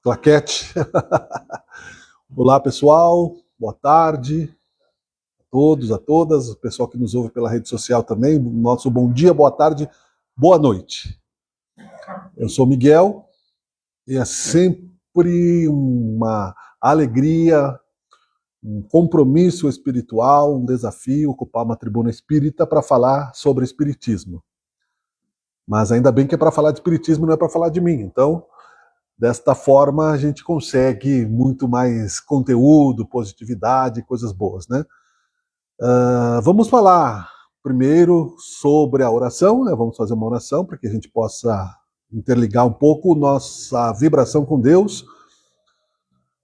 Claquete. Olá, pessoal. Boa tarde a todos, a todas. O pessoal que nos ouve pela rede social também. Nosso bom dia, boa tarde, boa noite. Eu sou Miguel e é sempre uma alegria, um compromisso espiritual, um desafio ocupar uma tribuna espírita para falar sobre espiritismo. Mas ainda bem que é para falar de espiritismo, não é para falar de mim. Então, desta forma, a gente consegue muito mais conteúdo, positividade, coisas boas, né? Vamos falar primeiro sobre a oração, né? Vamos fazer uma oração para que a gente possa interligar um pouco nossa vibração com Deus.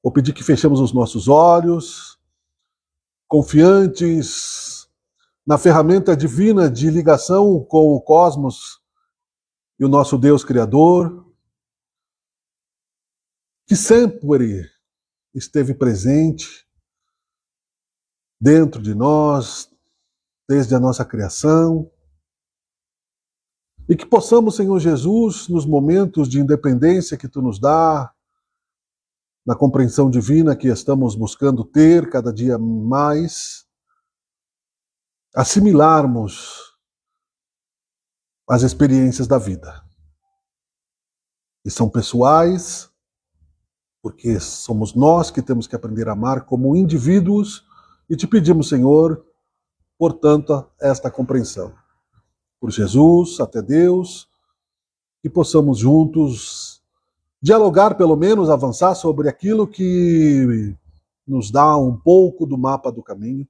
Vou pedir que fechemos os nossos olhos, confiantes na ferramenta divina de ligação com o cosmos e o nosso Deus Criador, que sempre esteve presente dentro de nós, desde a nossa criação, e que possamos, Senhor Jesus, nos momentos de independência que Tu nos dá, na compreensão divina que estamos buscando ter cada dia mais, assimilarmos as experiências da vida. E são pessoais, porque somos nós que temos que aprender a amar como indivíduos, e te pedimos, Senhor, portanto, esta compreensão. Por Jesus, até Deus, que possamos juntos dialogar, pelo menos, avançar sobre aquilo que nos dá um pouco do mapa do caminho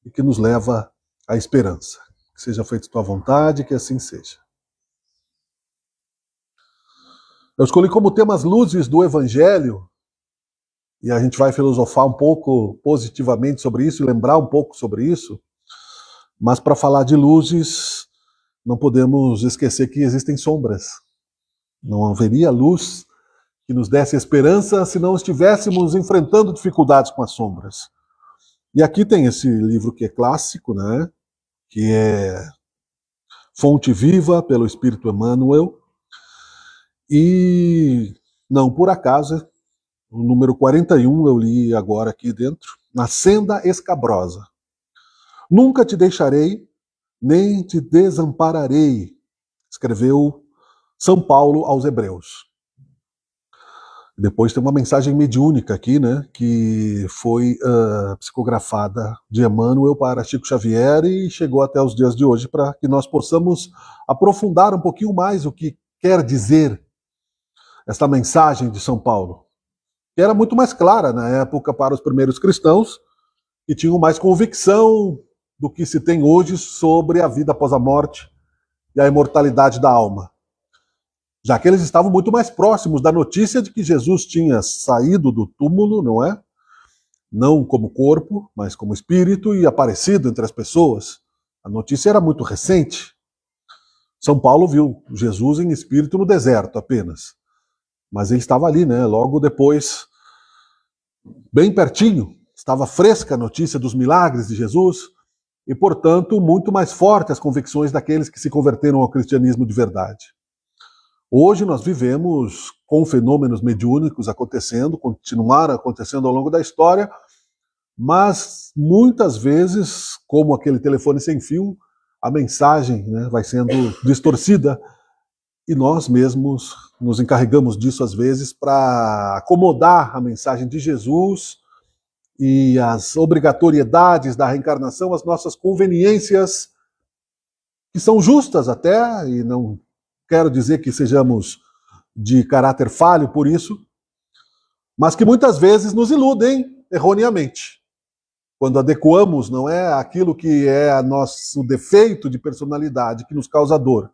e que nos leva à esperança. Que seja feita tua vontade, que assim seja. Eu escolhi como tema as luzes do Evangelho, e a gente vai filosofar um pouco positivamente sobre isso e lembrar um pouco sobre isso, mas para falar de luzes, não podemos esquecer que existem sombras. Não haveria luz que nos desse esperança se não estivéssemos enfrentando dificuldades com as sombras. E aqui tem esse livro que é clássico, né? Que é Fonte Viva, pelo Espírito Emmanuel. E, não por acaso, o número 41 eu li agora aqui dentro, Na Senda Escabrosa. Nunca te deixarei, nem te desampararei, escreveu São Paulo aos Hebreus. Depois tem uma mensagem mediúnica aqui, né, que foi psicografada de Emmanuel para Chico Xavier e chegou até os dias de hoje para que nós possamos aprofundar um pouquinho mais o que quer dizer esta mensagem de São Paulo, que era muito mais clara na época para os primeiros cristãos, que tinham mais convicção do que se tem hoje sobre a vida após a morte e a imortalidade da alma. Já que eles estavam muito mais próximos da notícia de que Jesus tinha saído do túmulo, não é? Não como corpo, mas como espírito e aparecido entre as pessoas. A notícia era muito recente. São Paulo viu Jesus em espírito no deserto apenas. Mas ele estava ali, né? Logo depois, bem pertinho, estava fresca a notícia dos milagres de Jesus e, portanto, muito mais forte as convicções daqueles que se converteram ao cristianismo de verdade. Hoje nós vivemos com fenômenos mediúnicos acontecendo, continuaram acontecendo ao longo da história, mas muitas vezes, como aquele telefone sem fio, a mensagem, né, vai sendo distorcida e nós mesmos nos encarregamos disso às vezes para acomodar a mensagem de Jesus e as obrigatoriedades da reencarnação às nossas conveniências, que são justas até, e não quero dizer que sejamos de caráter falho por isso, mas que muitas vezes nos iludem erroneamente. Quando adequamos, não é, aquilo que é nosso defeito de personalidade, que nos causa dor,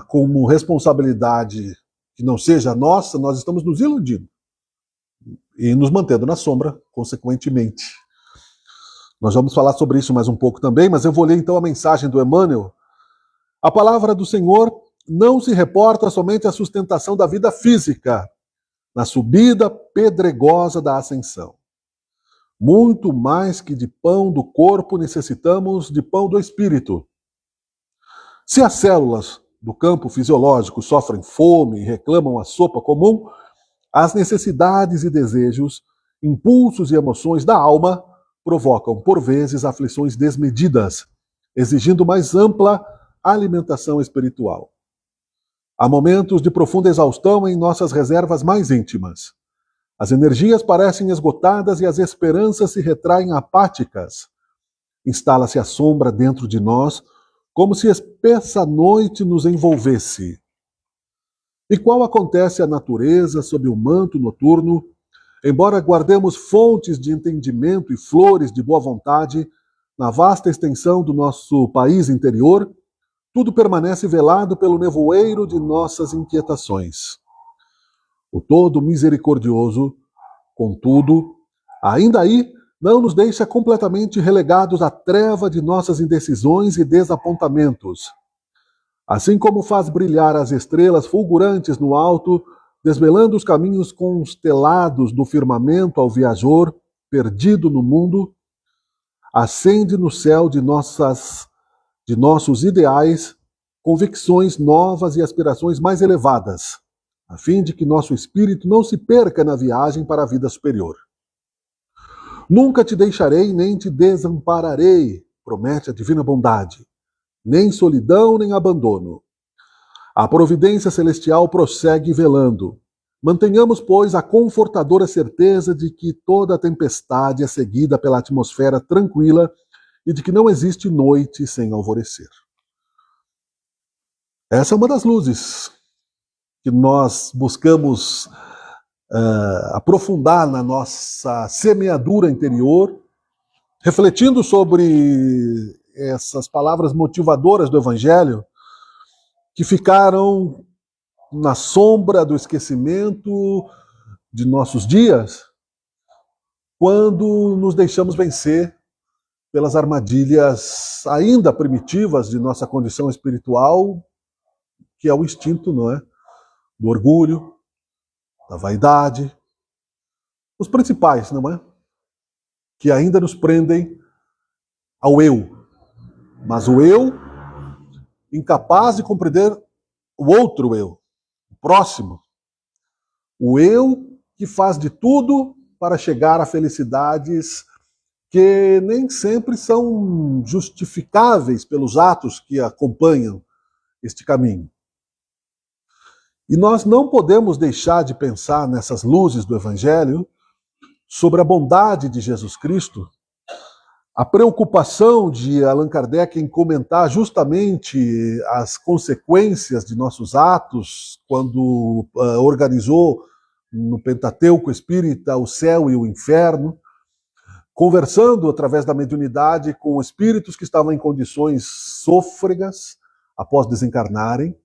como responsabilidade que não seja nossa, nós estamos nos iludindo e nos mantendo na sombra, consequentemente. Nós vamos falar sobre isso mais um pouco também, mas eu vou ler então a mensagem do Emmanuel. A palavra do Senhor não se reporta somente à sustentação da vida física, na subida pedregosa da ascensão. Muito mais que de pão do corpo necessitamos de pão do espírito. Se as células do campo fisiológico sofrem fome e reclamam a sopa comum, as necessidades e desejos, impulsos e emoções da alma provocam, por vezes, aflições desmedidas, exigindo mais ampla alimentação espiritual. Há momentos de profunda exaustão em nossas reservas mais íntimas. As energias parecem esgotadas e as esperanças se retraem apáticas. Instala-se a sombra dentro de nós, como se espessa noite nos envolvesse. E qual acontece à natureza sob o manto noturno, embora guardemos fontes de entendimento e flores de boa vontade na vasta extensão do nosso país interior, tudo permanece velado pelo nevoeiro de nossas inquietações. O todo misericordioso, contudo, ainda aí não nos deixa completamente relegados à treva de nossas indecisões e desapontamentos. Assim como faz brilhar as estrelas fulgurantes no alto, desvelando os caminhos constelados do firmamento ao viajor perdido no mundo, acende no céu de nossos ideais convicções novas e aspirações mais elevadas, a fim de que nosso espírito não se perca na viagem para a vida superior. Nunca te deixarei nem te desampararei, promete a divina bondade, nem solidão nem abandono. A providência celestial prossegue velando. Mantenhamos, pois, a confortadora certeza de que toda tempestade é seguida pela atmosfera tranquila e de que não existe noite sem alvorecer. Essa é uma das luzes que nós buscamos aprofundar na nossa semeadura interior, refletindo sobre essas palavras motivadoras do Evangelho que ficaram na sombra do esquecimento de nossos dias, quando nos deixamos vencer pelas armadilhas ainda primitivas de nossa condição espiritual, que é o instinto, não é? Do orgulho, da vaidade, os principais, não é? Que ainda nos prendem ao eu. Mas o eu incapaz de compreender o outro eu, o próximo. O eu que faz de tudo para chegar a felicidades que nem sempre são justificáveis pelos atos que acompanham este caminho. E nós não podemos deixar de pensar nessas luzes do Evangelho sobre a bondade de Jesus Cristo, a preocupação de Allan Kardec em comentar justamente as consequências de nossos atos quando organizou no Pentateuco Espírita o céu e o inferno, conversando através da mediunidade com espíritos que estavam em condições sôfregas após desencarnarem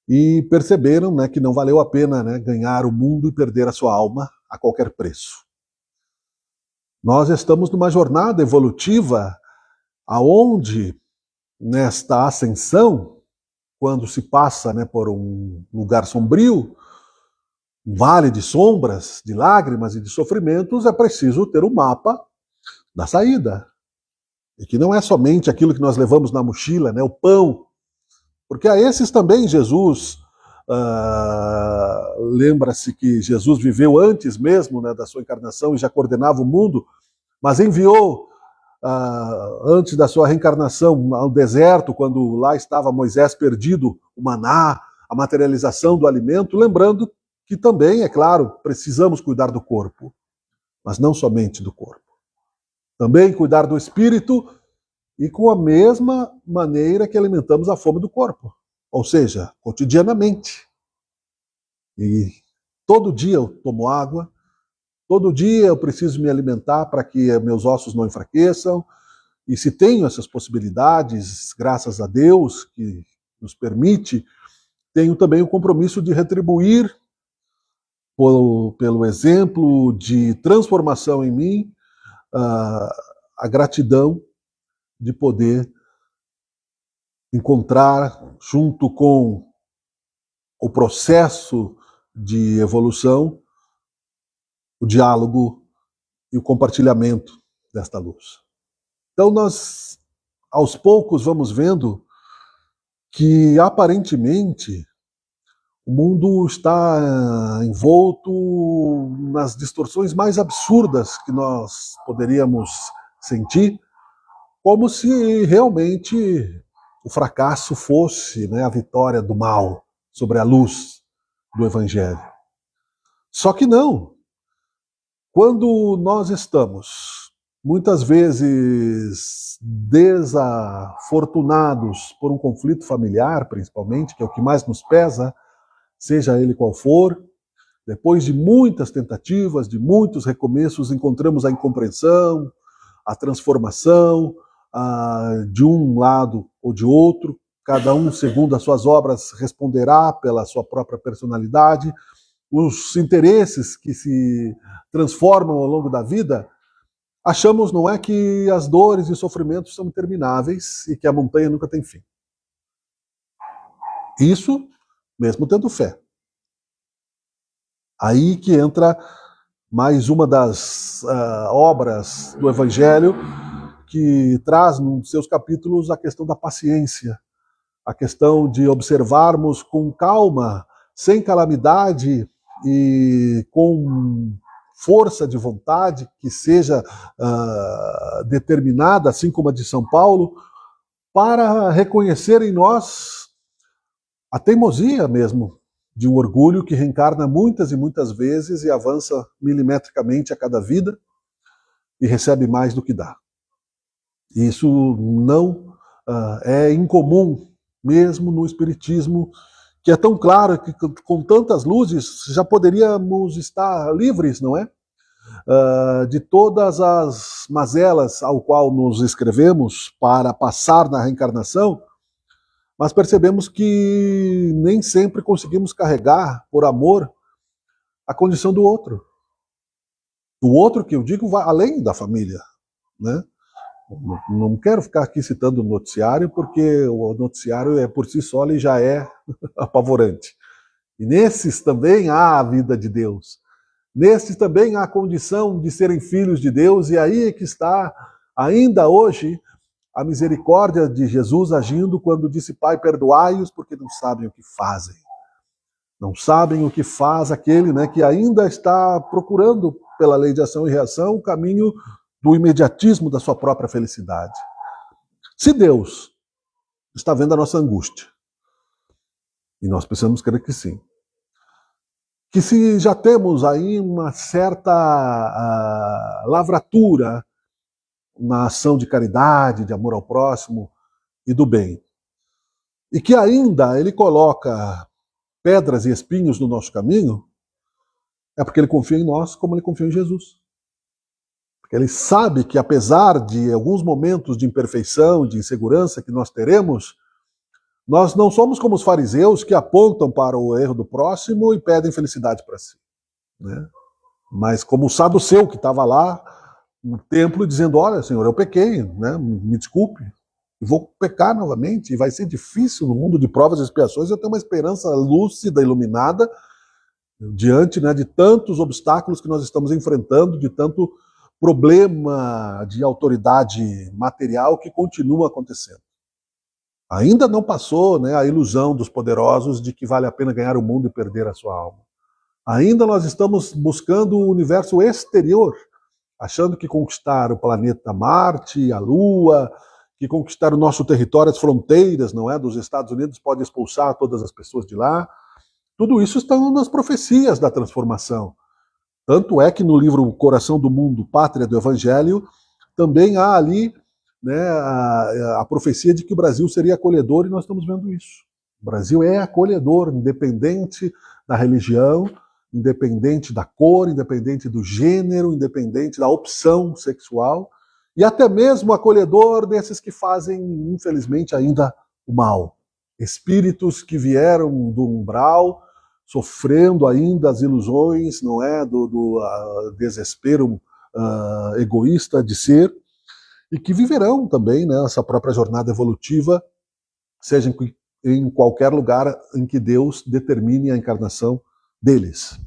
e perceberam, né, que não valeu a pena, né, ganhar o mundo e perder a sua alma a qualquer preço. Nós estamos numa jornada evolutiva aonde, nesta ascensão, quando se passa, né, por um lugar sombrio, um vale de sombras, de lágrimas e de sofrimentos, é preciso ter um mapa da saída. E que não é somente aquilo que nós levamos na mochila, né, o pão, porque a esses também Jesus, lembra-se que Jesus viveu antes mesmo, né, da sua encarnação e já coordenava o mundo, mas enviou antes da sua reencarnação ao deserto, quando lá estava Moisés perdido, o maná, a materialização do alimento, lembrando que também, é claro, precisamos cuidar do corpo, mas não somente do corpo. Também cuidar do espírito e com a mesma maneira que alimentamos a fome do corpo, ou seja, cotidianamente. E todo dia eu tomo água, todo dia eu preciso me alimentar para que meus ossos não enfraqueçam, e se tenho essas possibilidades, graças a Deus, que nos permite, tenho também o compromisso de retribuir pelo exemplo de transformação em mim, a gratidão de poder encontrar, junto com o processo de evolução, o diálogo e o compartilhamento desta luz. Então nós, aos poucos, vamos vendo que aparentemente o mundo está envolto nas distorções mais absurdas que nós poderíamos sentir, como se realmente o fracasso fosse, né, a vitória do mal sobre a luz do Evangelho. Só que não. Quando nós estamos, muitas vezes, desafortunados por um conflito familiar, principalmente, que é o que mais nos pesa, seja ele qual for, depois de muitas tentativas, de muitos recomeços, encontramos a incompreensão, a transformação, de um lado ou de outro, cada um segundo as suas obras responderá pela sua própria personalidade, os interesses que se transformam ao longo da vida, achamos, não é, que as dores e sofrimentos são intermináveis e que a montanha nunca tem fim. Isso mesmo tendo fé. Aí que entra mais uma das obras do Evangelho que traz nos seus capítulos a questão da paciência, a questão de observarmos com calma, sem calamidade e com força de vontade que seja determinada, assim como a de São Paulo, para reconhecer em nós a teimosia mesmo de um orgulho que reencarna muitas e muitas vezes e avança milimetricamente a cada vida e recebe mais do que dá. Isso não é incomum, mesmo no Espiritismo, que é tão claro que com tantas luzes já poderíamos estar livres, não é? De todas as mazelas ao qual nos inscrevemos para passar na reencarnação, mas percebemos que nem sempre conseguimos carregar, por amor, a condição do outro. O outro que eu digo vai além da família, né? Não quero ficar aqui citando o noticiário, porque o noticiário por si só ele já é apavorante. E nesses também há a vida de Deus. Nesses também há a condição de serem filhos de Deus, e aí é que está, ainda hoje, a misericórdia de Jesus agindo quando disse: Pai, perdoai-os porque não sabem o que fazem. Não sabem o que faz aquele, né, que ainda está procurando, pela lei de ação e reação, o caminho do imediatismo da sua própria felicidade. Se Deus está vendo a nossa angústia, e nós precisamos crer que sim, que se já temos aí uma certa lavratura na ação de caridade, de amor ao próximo e do bem, e que ainda ele coloca pedras e espinhos no nosso caminho, é porque ele confia em nós como ele confia em Jesus. Porque ele sabe que apesar de alguns momentos de imperfeição, de insegurança que nós teremos, nós não somos como os fariseus que apontam para o erro do próximo e pedem felicidade para si, né? Mas como o saduceu que estava lá no templo dizendo: olha, Senhor, eu pequei, né? Me desculpe, vou pecar novamente, e vai ser difícil no mundo de provas e expiações eu ter uma esperança lúcida, iluminada, diante, né, de tantos obstáculos que nós estamos enfrentando, de tanto problema de autoridade material que continua acontecendo. Ainda não passou, né, a ilusão dos poderosos de que vale a pena ganhar o mundo e perder a sua alma. Ainda nós estamos buscando o universo exterior, achando que conquistar o planeta Marte, a Lua, que conquistar o nosso território, as fronteiras, não é, dos Estados Unidos pode expulsar todas as pessoas de lá. Tudo isso está nas profecias da transformação. Tanto é que no livro Coração do Mundo, Pátria do Evangelho, também há ali, né, a profecia de que o Brasil seria acolhedor, e nós estamos vendo isso. O Brasil é acolhedor, independente da religião, independente da cor, independente do gênero, independente da opção sexual, e até mesmo acolhedor desses que fazem, infelizmente, ainda o mal. Espíritos que vieram do umbral, sofrendo ainda as ilusões, não é, do desespero egoísta de ser, e que viverão também, né, essa própria jornada evolutiva, seja em qualquer lugar em que Deus determine a encarnação deles.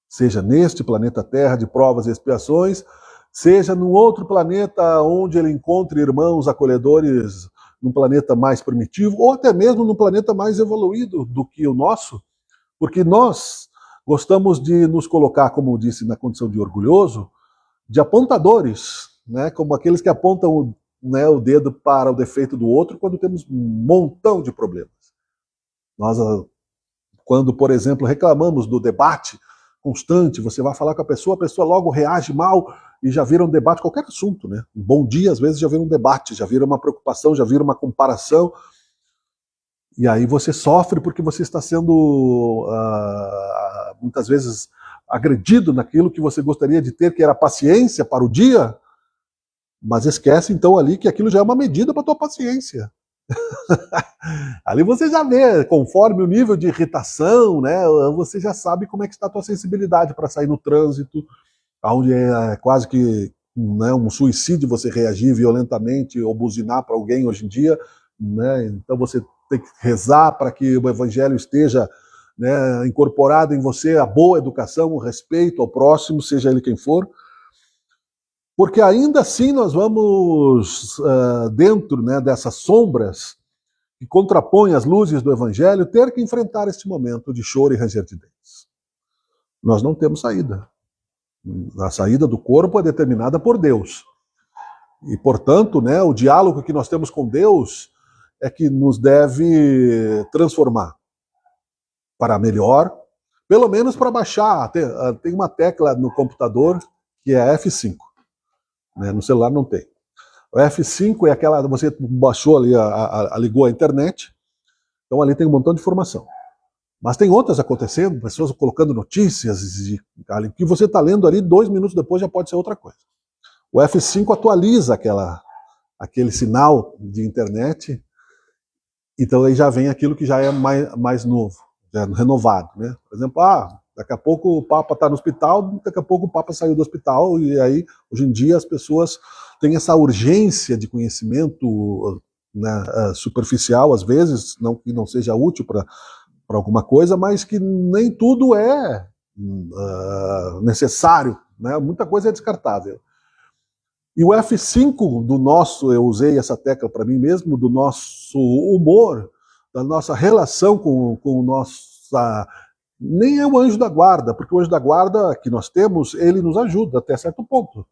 Seja neste planeta Terra de provas e expiações, seja num outro planeta onde ele encontre irmãos acolhedores num planeta mais primitivo, ou até mesmo num planeta mais evoluído do que o nosso, porque nós gostamos de nos colocar, como disse, na condição de orgulhoso, de apontadores, né, como aqueles que apontam, né, o dedo para o defeito do outro quando temos um montão de problemas. Nós, quando, por exemplo, reclamamos do debate constante, você vai falar com a pessoa logo reage mal e já vira um debate, qualquer assunto, né? Um bom dia, às vezes, já vira um debate, já vira uma preocupação, já vira uma comparação. E aí você sofre porque você está sendo, muitas vezes, agredido naquilo que você gostaria de ter, que era paciência para o dia, mas esquece, então, ali que aquilo já é uma medida para a tua paciência. Ali você já vê, conforme o nível de irritação, né, você já sabe como é que está a tua sensibilidade para sair no trânsito, onde é quase que, né, um suicídio você reagir violentamente ou buzinar para alguém hoje em dia, né, então você tem que rezar para que o evangelho esteja, né, incorporado em você, a boa educação, o respeito ao próximo, seja ele quem for, porque ainda assim nós vamos, dentro, né, dessas sombras que contrapõem as luzes do evangelho, ter que enfrentar este momento de choro e ranger de dentes. Nós não temos saída. A saída do corpo é determinada por Deus. E, portanto, né, o diálogo que nós temos com Deus é que nos deve transformar para melhor, pelo menos para baixar. Tem uma tecla no computador que é F5. Né, no celular não tem. O F5 é aquela, você baixou ali, ligou a internet, então ali tem um montão de informação. Mas tem outras acontecendo, pessoas colocando notícias, que você está lendo ali, 2 minutos depois já pode ser outra coisa. O F5 atualiza aquele sinal de internet, então aí já vem aquilo que já é mais novo, já é renovado. Né? Por exemplo, daqui a pouco o Papa está no hospital, daqui a pouco o Papa saiu do hospital, e aí, hoje em dia, as pessoas têm essa urgência de conhecimento, né, superficial, às vezes, não que não seja útil para alguma coisa, mas que nem tudo é necessário, né? Muita coisa é descartável. E o F5 do nosso, eu usei essa tecla para mim mesmo, do nosso humor, da nossa relação com o nosso... Nem é o anjo da guarda, porque o anjo da guarda que nós temos, ele nos ajuda até certo ponto.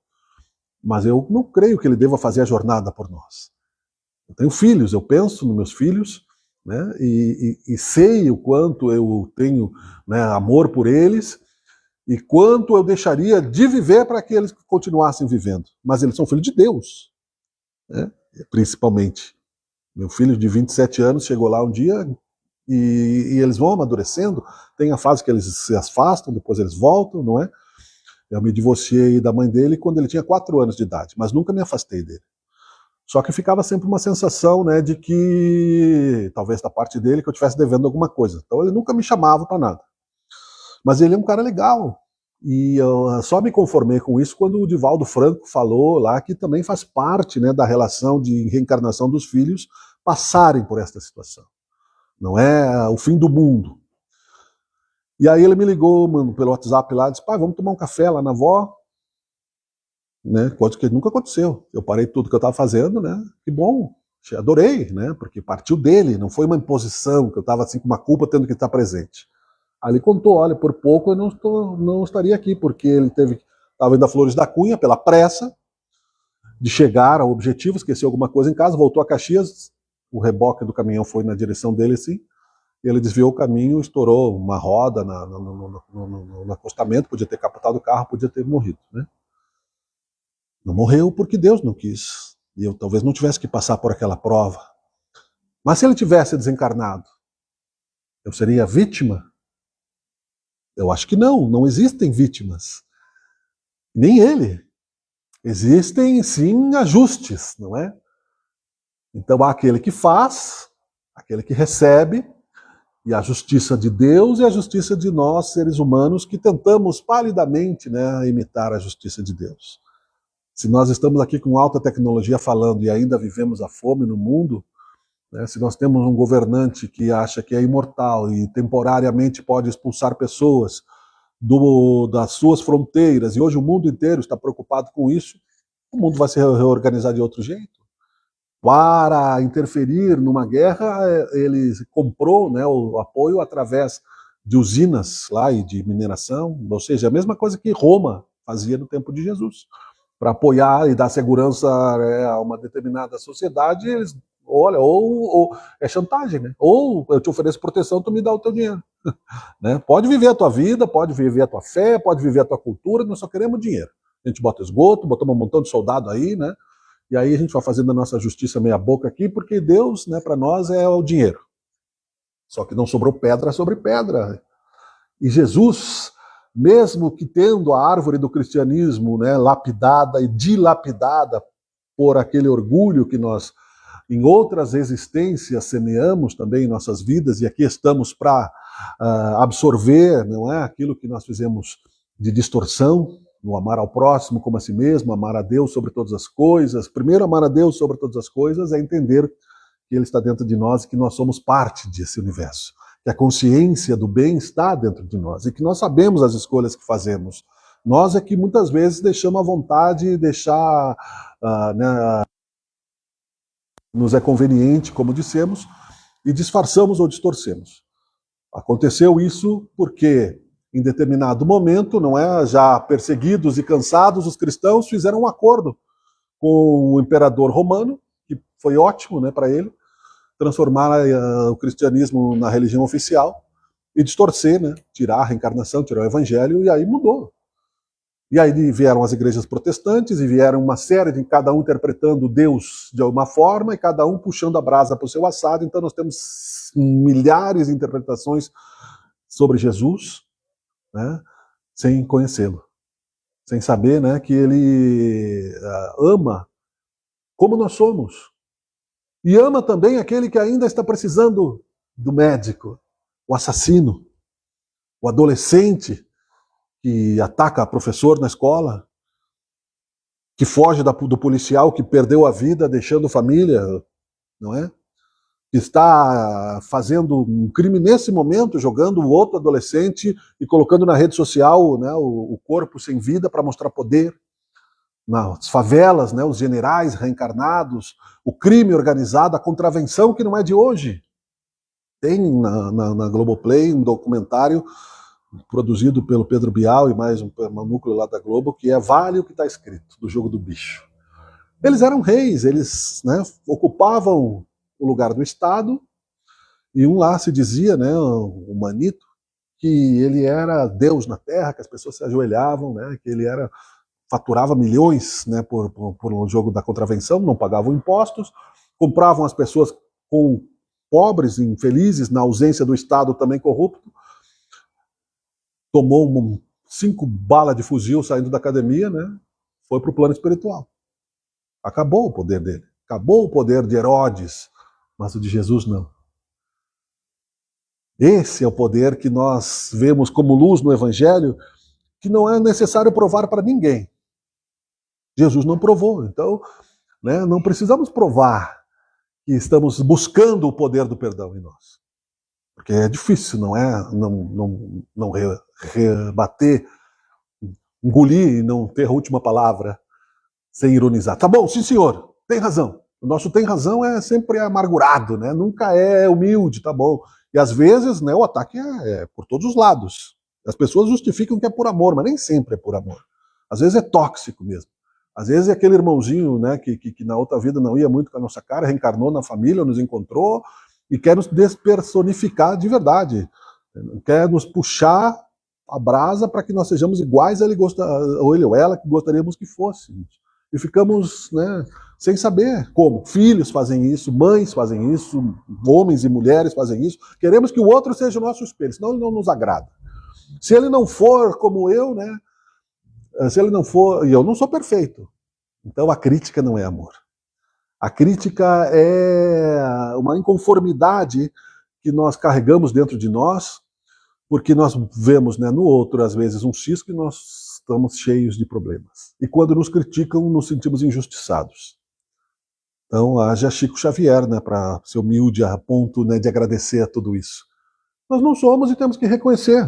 Mas eu não creio que ele deva fazer a jornada por nós. Eu tenho filhos, eu penso nos meus filhos, né, e sei o quanto eu tenho, né, amor por eles e quanto eu deixaria de viver para que eles continuassem vivendo. Mas eles são filhos de Deus, né, principalmente. Meu filho de 27 anos chegou lá um dia e eles vão amadurecendo. Tem a fase que eles se afastam, depois eles voltam, não é? Eu me divorciei da mãe dele quando ele tinha 4 anos de idade, mas nunca me afastei dele. Só que ficava sempre uma sensação, né, de que, talvez da parte dele, que eu estivesse devendo alguma coisa. Então ele nunca me chamava para nada. Mas ele é um cara legal. E eu só me conformei com isso quando o Divaldo Franco falou lá que também faz parte, né, da relação de reencarnação dos filhos passarem por esta situação. Não é o fim do mundo. E aí ele me ligou, mano, pelo WhatsApp lá, disse, pai, vamos tomar um café lá na avó, né? Coisa que nunca aconteceu. Eu parei tudo que eu estava fazendo, né? Que bom, adorei, né? Porque partiu dele, não foi uma imposição, que eu estava assim com uma culpa tendo que estar presente. Aí ele contou, olha, por pouco eu não estaria aqui, porque ele estava indo a Flores da Cunha pela pressa de chegar ao objetivo, esqueceu alguma coisa em casa, voltou a Caxias, o reboque do caminhão foi na direção dele assim, ele desviou o caminho, estourou uma roda no acostamento, podia ter capotado o carro, podia ter morrido, né? Não morreu porque Deus não quis. E eu talvez não tivesse que passar por aquela prova. Mas se ele tivesse desencarnado, eu seria vítima? Eu acho que não existem vítimas. Nem ele. Existem, sim, ajustes, não é? Então há aquele que faz, aquele que recebe, e a justiça de Deus e a justiça de nós, seres humanos, que tentamos palidamente, né, imitar a justiça de Deus. Se nós estamos aqui com alta tecnologia falando e ainda vivemos a fome no mundo, né, se nós temos um governante que acha que é imortal e temporariamente pode expulsar pessoas das suas fronteiras, e hoje o mundo inteiro está preocupado com isso, o mundo vai se reorganizar de outro jeito. Para interferir numa guerra, ele comprou, né, o apoio através de usinas lá e de mineração, ou seja, a mesma coisa que Roma fazia no tempo de Jesus. Para apoiar e dar segurança a uma determinada sociedade, eles, olha, ou é chantagem, né? Ou eu te ofereço proteção, tu me dá o teu dinheiro. Né? Pode viver a tua vida, pode viver a tua fé, pode viver a tua cultura, nós só queremos dinheiro. A gente bota esgoto, botamos um montão de soldado aí, né? E aí a gente vai fazendo a nossa justiça meia boca aqui, porque Deus, né, para nós é o dinheiro. Só que não sobrou pedra sobre pedra. E Jesus, mesmo que tendo a árvore do cristianismo, né, lapidada e dilapidada por aquele orgulho que nós em outras existências semeamos também em nossas vidas, e aqui estamos para absorver, não é, aquilo que nós fizemos de distorção, no amar ao próximo como a si mesmo, amar a Deus sobre todas as coisas. Primeiro, amar a Deus sobre todas as coisas é entender que Ele está dentro de nós e que nós somos parte desse universo, que a consciência do bem está dentro de nós e que nós sabemos as escolhas que fazemos. Nós é que muitas vezes deixamos a vontade, deixar, né, nos é conveniente, como dissemos, e disfarçamos ou distorcemos. Aconteceu isso porque, em determinado momento, não é, já perseguidos e cansados, os cristãos fizeram um acordo com o imperador romano, que foi ótimo, né, para ele, transformar o cristianismo na religião oficial e distorcer, né, tirar a reencarnação, tirar o evangelho, e aí mudou. E aí vieram as igrejas protestantes, e vieram uma série de cada um interpretando Deus de alguma forma, e cada um puxando a brasa para o seu assado. Então nós temos milhares de interpretações sobre Jesus, né, sem conhecê-lo, sem saber, né, que ele ama como nós somos. E ama também aquele que ainda está precisando do médico, o assassino, o adolescente que ataca professor na escola, que foge do policial que perdeu a vida deixando família, não é? Que está fazendo um crime nesse momento, jogando o outro adolescente e colocando na rede social, né, o corpo sem vida para mostrar poder. Nas favelas, né, os generais reencarnados, o crime organizado, a contravenção que não é de hoje. Tem na Globoplay um documentário produzido pelo Pedro Bial e mais um núcleo lá da Globo, que é Vale o que está escrito, do Jogo do Bicho. Eles eram reis, eles, né, ocupavam o lugar do Estado, e um lá se dizia, né, o Manito, que ele era Deus na Terra, que as pessoas se ajoelhavam, né, que ele faturava milhões, né, por um jogo da contravenção, não pagavam impostos, compravam as pessoas com pobres, infelizes, na ausência do Estado também corrupto, tomou 5 balas de fuzil saindo da academia, né, foi para o plano espiritual. Acabou o poder dele, acabou o poder de Herodes, mas o de Jesus não. Esse é o poder que nós vemos como luz no Evangelho, que não é necessário provar para ninguém. Jesus não provou, então, né, não precisamos provar que estamos buscando o poder do perdão em nós. Porque é difícil, não é? Não rebater, engolir e não ter a última palavra sem ironizar. Tá bom, sim senhor, tem razão. O nosso tem razão é sempre amargurado, né? Nunca é humilde, tá bom. E às vezes, né, o ataque é por todos os lados. As pessoas justificam que é por amor, mas nem sempre é por amor. Às vezes é tóxico mesmo. Às vezes é aquele irmãozinho, né, que na outra vida não ia muito com a nossa cara, reencarnou na família, nos encontrou e quer nos despersonificar de verdade. Quer nos puxar a brasa para que nós sejamos iguais a ele, ou ele ou ela que gostaríamos que fôssemos. E ficamos, né, sem saber como. Filhos fazem isso, mães fazem isso, homens e mulheres fazem isso. Queremos que o outro seja o nosso espelho, senão ele não nos agrada. Se ele não for como eu, né, se ele não for, e eu não sou perfeito, então a crítica não é amor. A crítica é uma inconformidade que nós carregamos dentro de nós, porque nós vemos, né, no outro, às vezes, um cisco e nós estamos cheios de problemas. E quando nos criticam, nos sentimos injustiçados. Então, haja Chico Xavier, né, para ser humilde a ponto, né, de agradecer a tudo isso. Nós não somos e temos que reconhecer.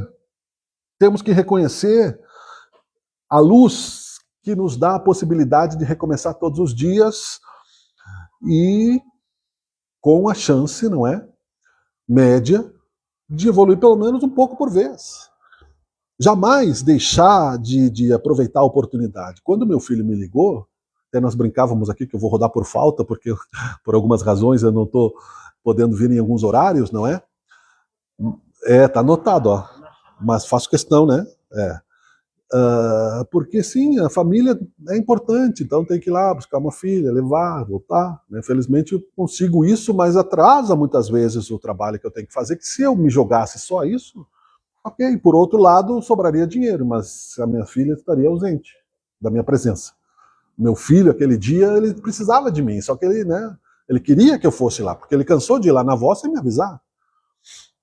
Temos que reconhecer a luz que nos dá a possibilidade de recomeçar todos os dias e com a chance, não é, média, de evoluir pelo menos um pouco por vez. Jamais deixar de aproveitar a oportunidade. Quando meu filho me ligou, até nós brincávamos aqui que eu vou rodar por falta, porque por algumas razões eu não estou podendo vir em alguns horários, não é? Tá anotado, ó. Mas faço questão, né? Porque sim, a família é importante, então tem que ir lá buscar uma filha, levar, voltar. Né? Felizmente eu consigo isso, mas atrasa muitas vezes o trabalho que eu tenho que fazer, que se eu me jogasse só isso, ok. Por outro lado, sobraria dinheiro, mas a minha filha estaria ausente da minha presença. Meu filho, aquele dia, ele precisava de mim, só que ele, né, ele queria que eu fosse lá, porque ele cansou de ir lá na avó sem me avisar.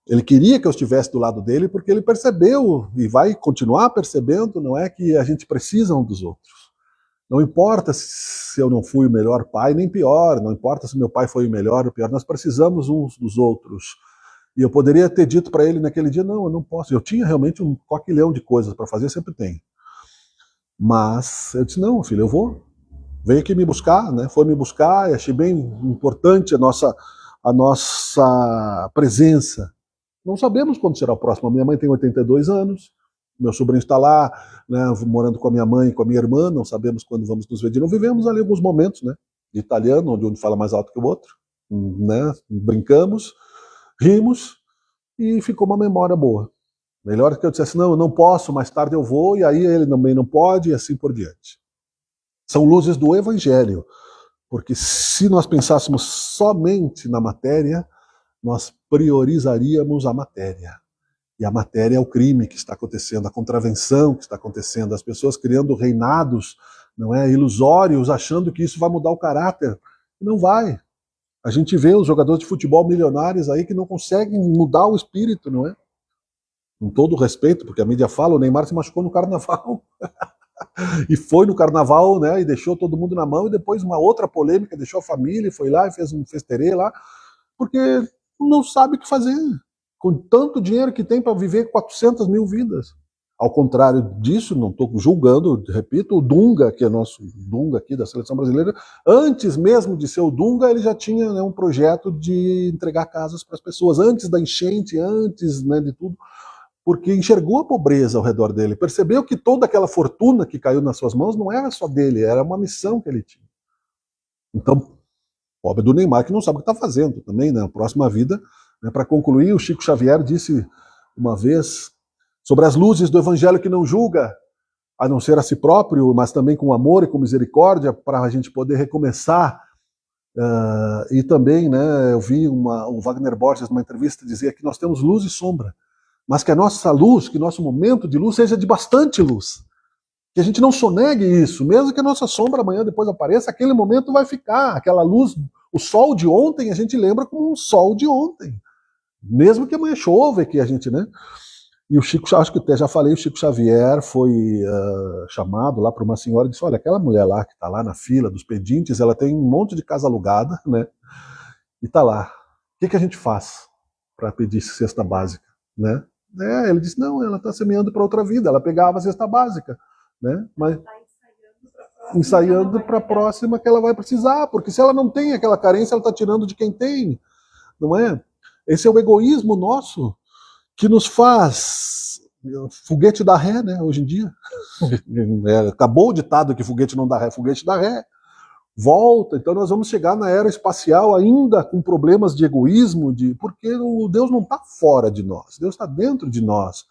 Ele queria que eu estivesse do lado dele porque ele percebeu e vai continuar percebendo, não é, que a gente precisa um dos outros. Não importa se eu não fui o melhor pai, nem pior, não importa se meu pai foi o melhor ou pior, nós precisamos uns dos outros. E eu poderia ter dito para ele naquele dia, não, eu não posso. Eu tinha realmente um coquilhão de coisas para fazer, sempre tem. Mas eu disse, não, filho, eu vou. Veio aqui me buscar, né? Foi me buscar e achei bem importante a nossa presença. Não sabemos quando será o próximo. A minha mãe tem 82 anos, meu sobrinho está lá, né, morando com a minha mãe e com a minha irmã, não sabemos quando vamos nos ver de novo. Vivemos ali alguns momentos, né, de italiano, onde um fala mais alto que o outro, né, brincamos, rimos e ficou uma memória boa. Melhor que eu dissesse, não, eu não posso, mais tarde eu vou, e aí ele também não pode, e assim por diante. São luzes do Evangelho, porque se nós pensássemos somente na matéria, nós priorizaríamos a matéria. E a matéria é o crime que está acontecendo, a contravenção que está acontecendo, as pessoas criando reinados, não é, ilusórios, achando que isso vai mudar o caráter. Não vai. A gente vê os jogadores de futebol milionários aí que não conseguem mudar o espírito, não é? Com todo o respeito, porque a mídia fala, o Neymar se machucou no carnaval. E foi no carnaval, né, e deixou todo mundo na mão, e depois uma outra polêmica, deixou a família, foi lá e fez um festerê lá, porque não sabe o que fazer, com tanto dinheiro que tem para viver 400 mil vidas. Ao contrário disso, não estou julgando, repito, o Dunga, que é nosso Dunga aqui da seleção brasileira, antes mesmo de ser o Dunga, ele já tinha, né, um projeto de entregar casas para as pessoas, antes da enchente, antes, né, de tudo, porque enxergou a pobreza ao redor dele, percebeu que toda aquela fortuna que caiu nas suas mãos não era só dele, era uma missão que ele tinha. Então, pobre do Neymar que não sabe o que está fazendo também, né? A próxima vida, né? Para concluir, o Chico Xavier disse uma vez sobre as luzes do evangelho que não julga, a não ser a si próprio, mas também com amor e com misericórdia, para a gente poder recomeçar. E também, né, eu vi o Wagner Borges numa entrevista dizer que nós temos luz e sombra, mas que a nossa luz, que o nosso momento de luz seja de bastante luz. Que a gente não sonegue isso, mesmo que a nossa sombra amanhã depois apareça, aquele momento vai ficar, aquela luz, o sol de ontem a gente lembra como um sol de ontem, mesmo que amanhã chova, que a gente, né? E o Chico, acho que até já falei, o Chico Xavier foi chamado lá para uma senhora e disse, olha, aquela mulher lá que está lá na fila dos pedintes, ela tem um monte de casa alugada, né? E está lá. O que a gente faz para pedir cesta básica, né? Ele disse, não, ela está semeando para outra vida, ela pegava a cesta básica, né? Mas ensaiando para a próxima que ela vai precisar, porque se ela não tem aquela carência, ela está tirando de quem tem, não é? Esse é o egoísmo nosso que nos faz foguete da ré, né? Hoje em dia acabou o ditado que foguete não dá ré, foguete dá ré. Volta, então nós vamos chegar na era espacial ainda com problemas de egoísmo, porque o Deus não está fora de nós, Deus está dentro de nós.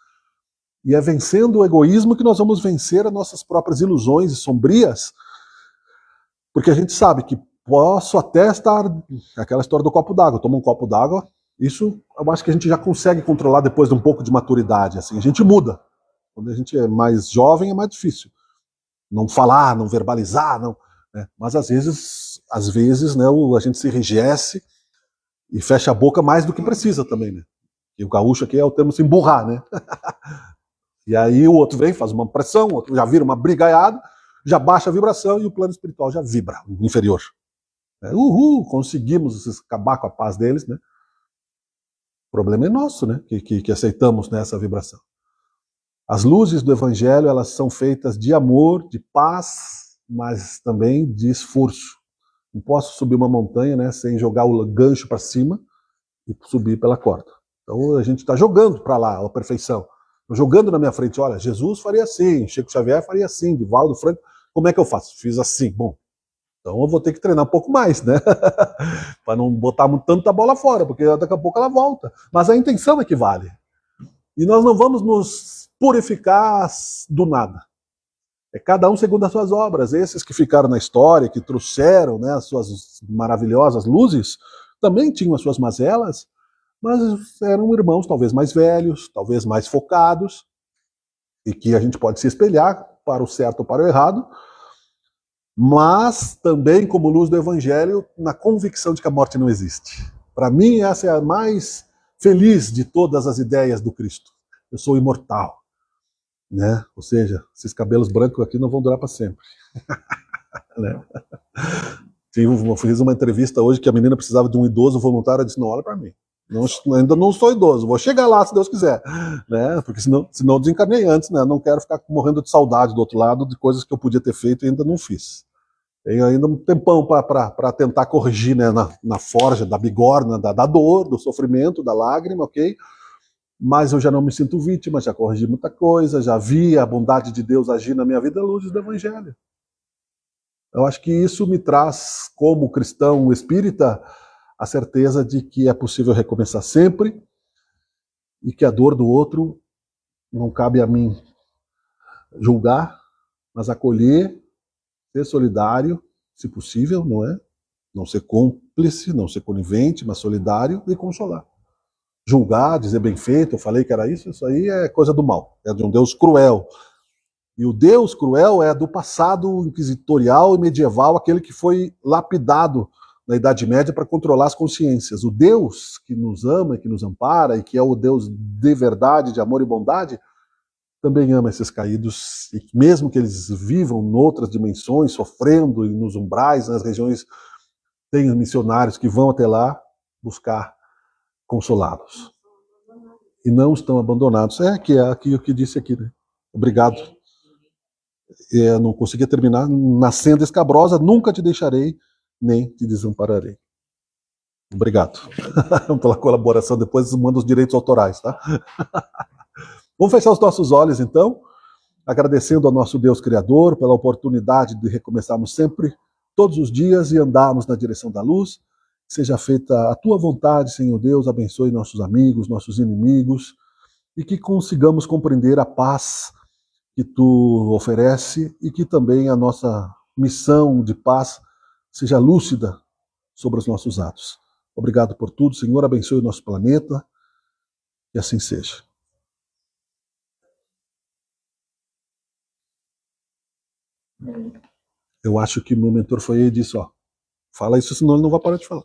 E é vencendo o egoísmo que nós vamos vencer as nossas próprias ilusões sombrias, porque a gente sabe que posso até estar, aquela história do copo d'água, toma um copo d'água, isso eu acho que a gente já consegue controlar depois de um pouco de maturidade, assim, a gente muda. Quando a gente é mais jovem é mais difícil. Não falar, não verbalizar, não... Mas às vezes, né, a gente se enrijece e fecha a boca mais do que precisa também, né? E o gaúcho aqui é o termo se emburrar, né? E aí o outro vem, faz uma pressão, o outro já vira uma brigaiada, já baixa a vibração e o plano espiritual já vibra, o inferior. Conseguimos acabar com a paz deles, né? O problema é nosso, né? Que aceitamos nessa vibração. As luzes do evangelho, elas são feitas de amor, de paz, mas também de esforço. Não posso subir uma montanha, né, sem jogar o gancho para cima e subir pela corda. Então a gente está jogando para lá a perfeição. Jogando na minha frente, olha, Jesus faria assim, Chico Xavier faria assim, Divaldo Franco, como é que eu faço? Fiz assim, bom, então eu vou ter que treinar um pouco mais, né? Para não botar tanta bola fora, porque daqui a pouco ela volta. Mas a intenção é que vale. E nós não vamos nos purificar do nada. É cada um segundo as suas obras. Esses que ficaram na história, que trouxeram, né, as suas maravilhosas luzes, também tinham as suas mazelas, mas eram irmãos talvez mais velhos, talvez mais focados, e que a gente pode se espelhar para o certo ou para o errado, mas também como luz do Evangelho, na convicção de que a morte não existe. Para mim, essa é a mais feliz de todas as ideias do Cristo. Eu sou imortal, né? Ou seja, esses cabelos brancos aqui não vão durar para sempre. Né? Fiz uma entrevista hoje que a menina precisava de um idoso voluntário, eu disse, não, olha para mim. Não, ainda não sou idoso, vou chegar lá se Deus quiser, né? Porque senão eu desencarnei antes, né? Não quero ficar morrendo de saudade do outro lado de coisas que eu podia ter feito e ainda não fiz. Tenho ainda um tempão para tentar corrigir, né? Na forja da bigorna, da dor, do sofrimento, da lágrima, ok? Mas eu já não me sinto vítima, já corrigi muita coisa, já vi a bondade de Deus agir na minha vida à luz do Evangelho. Eu acho que isso me traz, como cristão espírita, a certeza de que é possível recomeçar sempre e que a dor do outro não cabe a mim julgar, mas acolher, ser solidário, se possível, não é? Não ser cúmplice, não ser conivente, mas solidário e consolar. Julgar, dizer bem feito, eu falei que era isso aí é coisa do mal, é de um Deus cruel. E o Deus cruel é do passado inquisitorial e medieval, aquele que foi lapidado na Idade Média para controlar as consciências. O Deus que nos ama e que nos ampara, e que é o Deus de verdade, de amor e bondade, também ama esses caídos, e mesmo que eles vivam em outras dimensões, sofrendo nos umbrais, nas regiões, tem missionários que vão até lá buscar consolá-los. E não estão abandonados. É aqui o que disse aqui, né? Obrigado. Não conseguia terminar. Na senda escabrosa, nunca te deixarei, nem te desampararei. Obrigado pela colaboração. Depois manda os direitos autorais, tá? Vamos fechar os nossos olhos, então, agradecendo ao nosso Deus Criador pela oportunidade de recomeçarmos sempre, todos os dias, e andarmos na direção da luz. Seja feita a tua vontade, Senhor Deus, abençoe nossos amigos, nossos inimigos, e que consigamos compreender a paz que tu oferece e que também a nossa missão de paz seja lúcida sobre os nossos atos. Obrigado por tudo, Senhor, abençoe o nosso planeta, e assim seja. Eu acho que meu mentor foi aí e disse, ó, fala isso, senão ele não vai parar de falar.